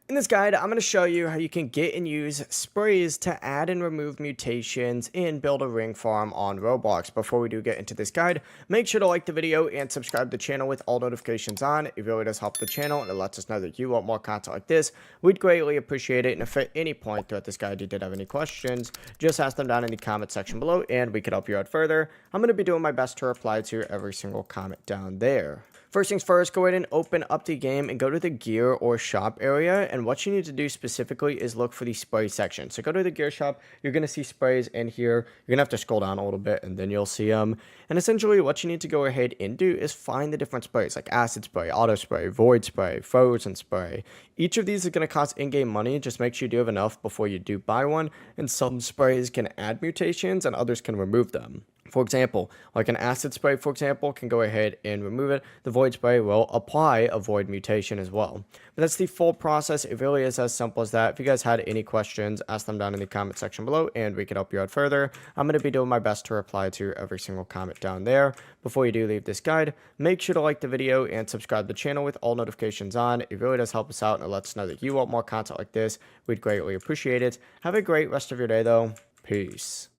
In this guide, I'm going to show you how you can get and use sprays to add and remove mutations and build a ring farm on Roblox. Before we do get into this guide, make sure to like the video and subscribe to the channel with all notifications on. It really does help the channel and it lets us know that you want more content like this. We'd greatly appreciate it. And if at any point throughout this guide you did have any questions, just ask them down in the comment section below and we could help you out further. I'm going to be doing my best to reply to every single comment down there. First things first, go ahead and open up the game and go to the gear or shop area. And what you need to do specifically is look for the spray section. So go to the gear shop. You're going to see sprays in here. You're going to have to scroll down a little bit and then you'll see them. And essentially what you need to go ahead and do is find the different sprays like acid spray, auto spray, void spray, frozen spray. Each of these is going to cost in-game money. Just make sure you do have enough before you do buy one. And some sprays can add mutations and others can remove them. For example, like an acid spray, for example, can go ahead and remove it. The void spray will apply a void mutation as well. But that's the full process. It really is as simple as that. If you guys had any questions, ask them down in the comment section below and we can help you out further. I'm going to be doing my best to reply to every single comment down there. Before you do leave this guide, make sure to like the video and subscribe to the channel with all notifications on. It really does help us out and it lets us know that you want more content like this. We'd greatly appreciate it. Have a great rest of your day though. Peace.